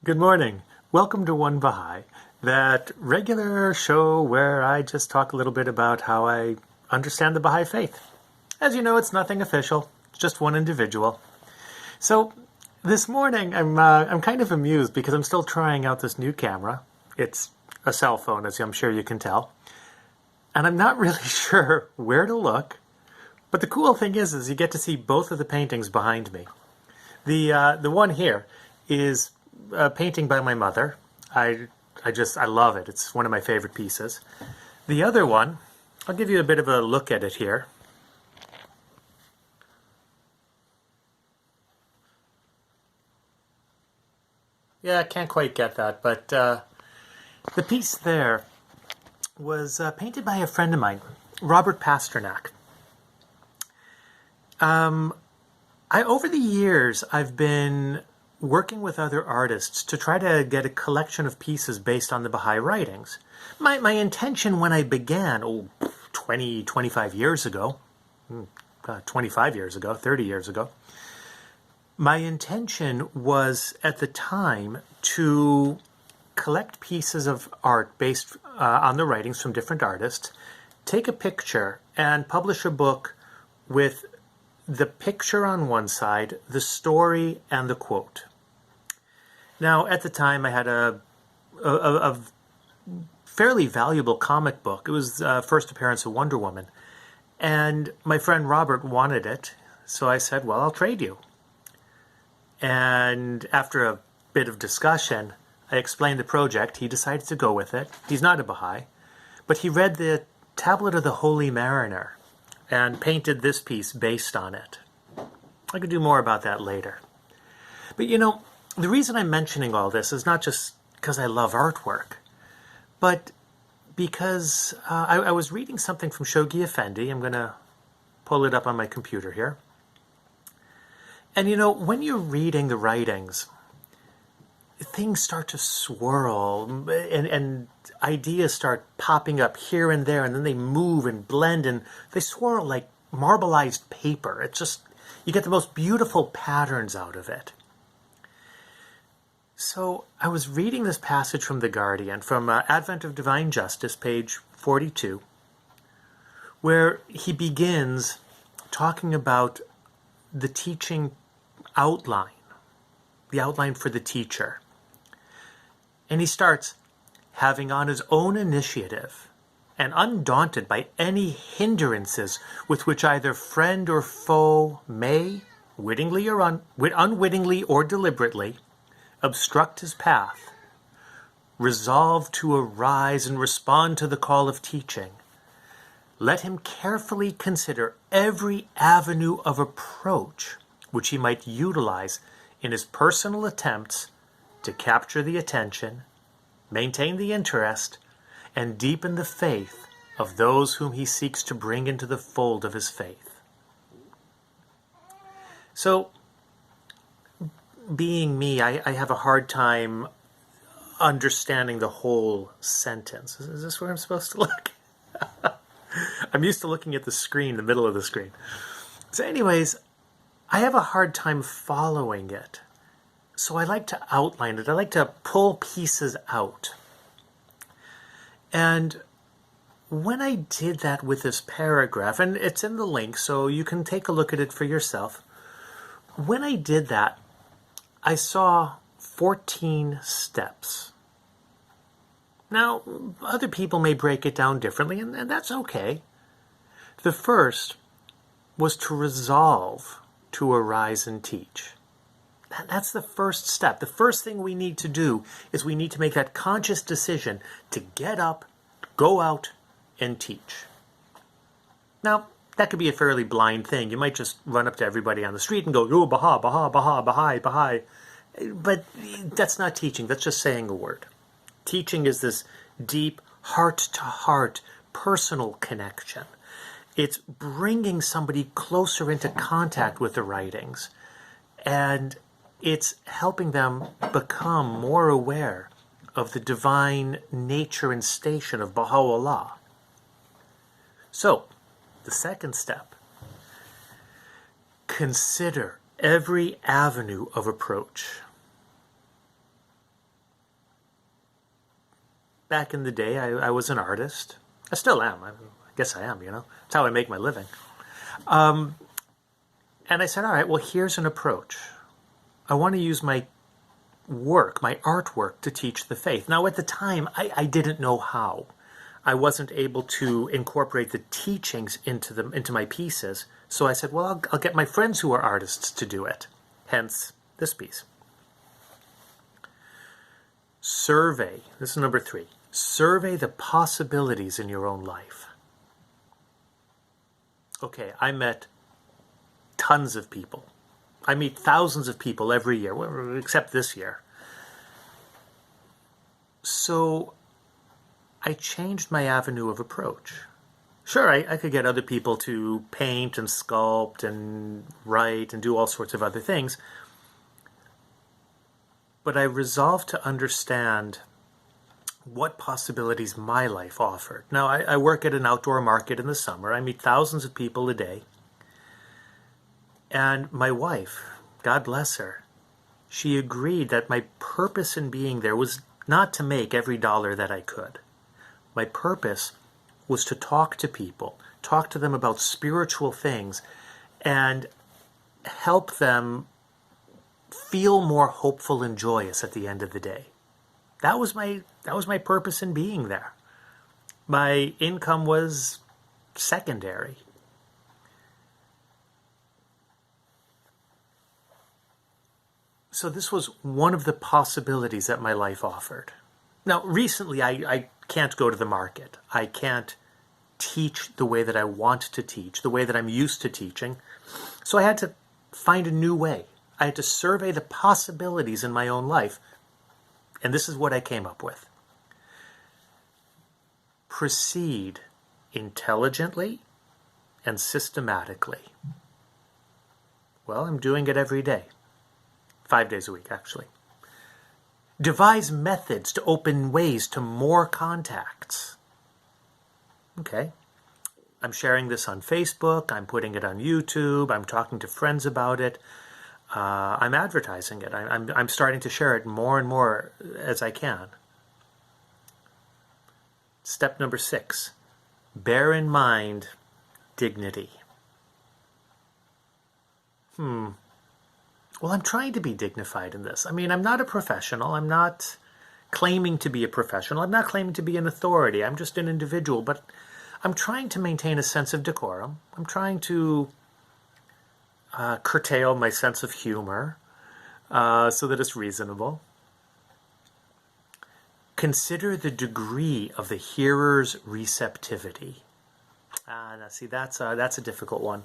Good morning. Welcome to One Baha'i, that regular show where I just talk a little bit about how I understand the Baha'i faith. As you know, it's nothing official, it's just one individual. So this morning I'm kind of amused because I'm still trying out this new camera. It's a cell phone, as I'm sure you can tell. And I'm not really sure where to look. But the cool thing is you get to see both of the paintings behind me. The one here is a painting by my mother. I love it. It's one of my favorite pieces. The other one, I'll give you a bit of a look at it here. Yeah, I can't quite get that, but the piece there was painted by a friend of mine, Robert Pasternak. Over the years, I've been working with other artists to try to get a collection of pieces based on the Baha'i writings. My intention when I began, 25 years ago, 25 years ago, 30 years ago, my intention was at the time to collect pieces of art based on the writings from different artists, take a picture, and publish a book with the picture on one side, the story, and the quote. Now, at the time, I had a fairly valuable comic book. It was the first appearance of Wonder Woman. And my friend Robert wanted it, so I said, well, I'll trade you. And after a bit of discussion, I explained the project. He decided to go with it. He's not a Baha'i, but he read the Tablet of the Holy Mariner and painted this piece based on it. I could do more about that later. But you know, the reason I'm mentioning all this is not just because I love artwork, but because I was reading something from Shoghi Effendi. I'm going to pull it up on my computer here. And you know, when you're reading the writings, things start to swirl and ideas start popping up here and there, and then they move and blend and they swirl like marbleized paper. It's just, you get the most beautiful patterns out of it. So I was reading this passage from The Guardian, from Advent of Divine Justice, page 42, where he begins talking about the teaching outline, the outline for the teacher. And he starts, having on his own initiative and undaunted by any hindrances with which either friend or foe may, wittingly or unwittingly or deliberately, obstruct his path, resolve to arise and respond to the call of teaching, let him carefully consider every avenue of approach which he might utilize in his personal attempts to capture the attention, maintain the interest, and deepen the faith of those whom he seeks to bring into the fold of his faith. So, being me, I have a hard time understanding the whole sentence. Is this where I'm supposed to look? I'm used to looking at the screen, the middle of the screen. So anyways, I have a hard time following it. So I like to outline it. I like to pull pieces out. And when I did that with this paragraph, and it's in the link, so you can take a look at it for yourself. When I did that, I saw 14 steps. Now, other people may break it down differently, and that's okay. The first was to resolve to arise and teach. That's the first step. The first thing we need to do is we need to make that conscious decision to get up, go out, and teach. Now, that could be a fairly blind thing. You might just run up to everybody on the street and go, "Oh, Baha, Baha, Baha, Baha'i, Baha'i." But that's not teaching. That's just saying a word. Teaching is this deep, heart-to-heart, personal connection. It's bringing somebody closer into contact with the writings, and it's helping them become more aware of the divine nature and station of Baha'u'llah. So, the second step, consider every avenue of approach. back in the day, I was an artist. I still am. I guess I am, It's how I make my living. And I said, all right, well, here's an approach. I want to use my work, my artwork, to teach the faith. Now, at the time, I didn't know how. I wasn't able to incorporate the teachings into my pieces. So I said, well, I'll get my friends who are artists to do it. Hence, this piece. Survey. This is number 3. Survey the possibilities in your own life. Okay, I met tons of people. I meet thousands of people every year, except this year. So I changed my avenue of approach. Sure, I could get other people to paint and sculpt and write and do all sorts of other things. But I resolved to understand what possibilities my life offered. Now, I work at an outdoor market in the summer. I meet thousands of people a day. And my wife, God bless her, she agreed that my purpose in being there was not to make every dollar that I could. My purpose was to talk to people, talk to them about spiritual things, and help them feel more hopeful and joyous at the end of the day. That was my purpose in being there. My income was secondary. So this was one of the possibilities that my life offered. Now, recently, I can't go to the market. I can't teach the way that I want to teach, the way that I'm used to teaching. So I had to find a new way. I had to survey the possibilities in my own life. And this is what I came up with. Proceed intelligently and systematically. Well, I'm doing it every day. 5 days a week, actually. Devise methods to open ways to more contacts. Okay. I'm sharing this on Facebook. I'm putting it on YouTube. I'm talking to friends about it. I'm advertising it. I'm starting to share it more and more as I can. Step number 6. Bear in mind dignity. Well, I'm trying to be dignified in this. I mean, I'm not a professional. I'm not claiming to be a professional. I'm not claiming to be an authority. I'm just an individual. But I'm trying to maintain a sense of decorum. I'm trying to curtail my sense of humor so that it's reasonable. Consider the degree of the hearer's receptivity. Now, see, that's a difficult one.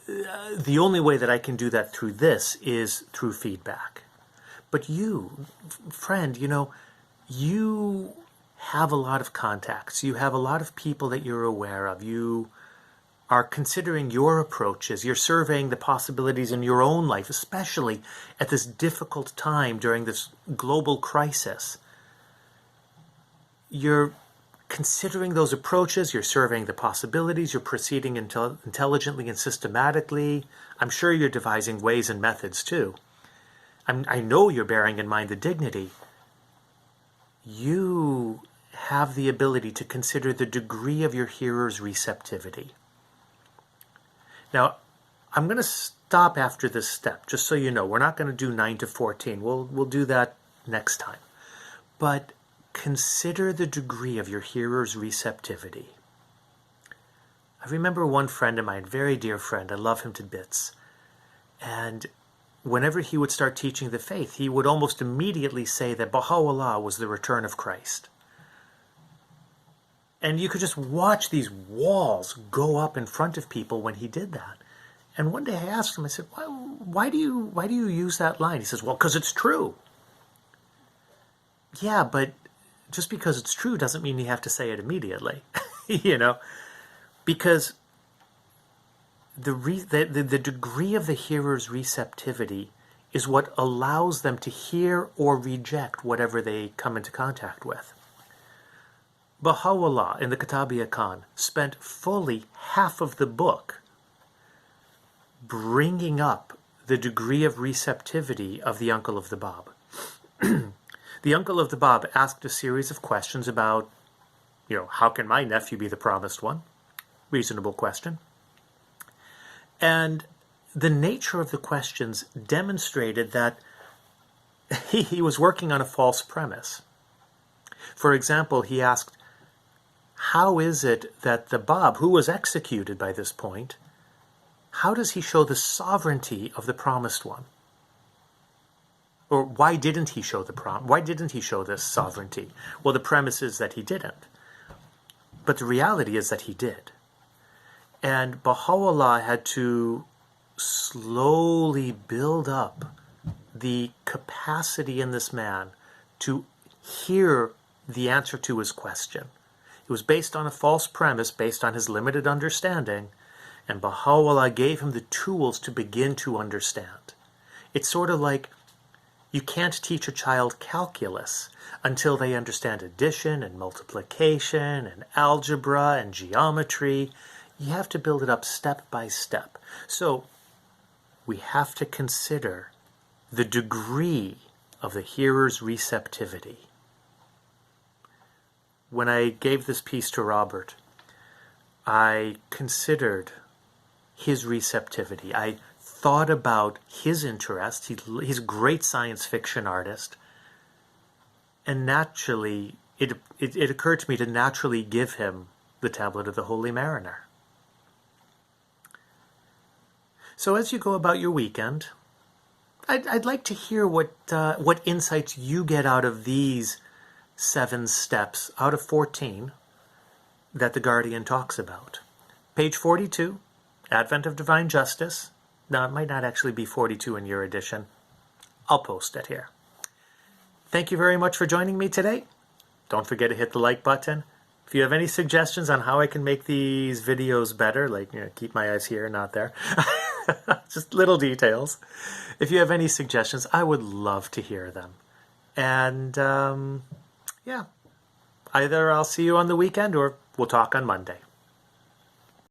The only way that I can do that through this is through feedback. But you, friend, you have a lot of contacts. You have a lot of people that you're aware of. You are considering your approaches. You're surveying the possibilities in your own life, especially at this difficult time during this global crisis. You're considering those approaches, you're surveying the possibilities, you're proceeding intelligently and systematically. I'm sure you're devising ways and methods too. I know you're bearing in mind the dignity. You have the ability to consider the degree of your hearer's receptivity. Now, I'm going to stop after this step, just so you know. We're not going to do 9 to 14. We'll do that next time. But consider the degree of your hearer's receptivity. I remember one friend of mine, very dear friend, I love him to bits. And whenever he would start teaching the faith, he would almost immediately say that Baha'u'llah was the return of Christ. And you could just watch these walls go up in front of people when he did that. And one day I asked him, I said, why do you use that line? He says, well, because it's true. Yeah, but just because it's true doesn't mean you have to say it immediately, because the degree of the hearer's receptivity is what allows them to hear or reject whatever they come into contact with. Baha'u'llah in the Kitab-i-Khan spent fully half of the book bringing up the degree of receptivity of the uncle of the Bab. The uncle of the Bab asked a series of questions about, how can my nephew be the promised one? Reasonable question. And the nature of the questions demonstrated that he was working on a false premise. For example, he asked, how is it that the Bab, who was executed by this point, how does he show the sovereignty of the promised one? Or why didn't he show why didn't he show this sovereignty? Well, the premise is that he didn't. But the reality is that he did. And Baha'u'llah had to slowly build up the capacity in this man to hear the answer to his question. It was based on a false premise, based on his limited understanding, and Baha'u'llah gave him the tools to begin to understand. It's sort of like you can't teach a child calculus until they understand addition and multiplication and algebra and geometry. You have to build it up step by step. So we have to consider the degree of the hearer's receptivity. When I gave this piece to Robert, I considered his receptivity. I thought about his interest. He's a great science fiction artist. And naturally, it occurred to me to naturally give him the Tablet of the Holy Mariner. So as you go about your weekend, I'd like to hear what insights you get out of these 7 steps out of 14 that the Guardian talks about. Page 42, Advent of Divine Justice. Now, it might not actually be 42 in your edition. I'll post it here. Thank you very much for joining me today. Don't forget to hit the like button. If you have any suggestions on how I can make these videos better, like keep my eyes here, not there, just little details. If you have any suggestions, I would love to hear them. And yeah, either I'll see you on the weekend or we'll talk on Monday.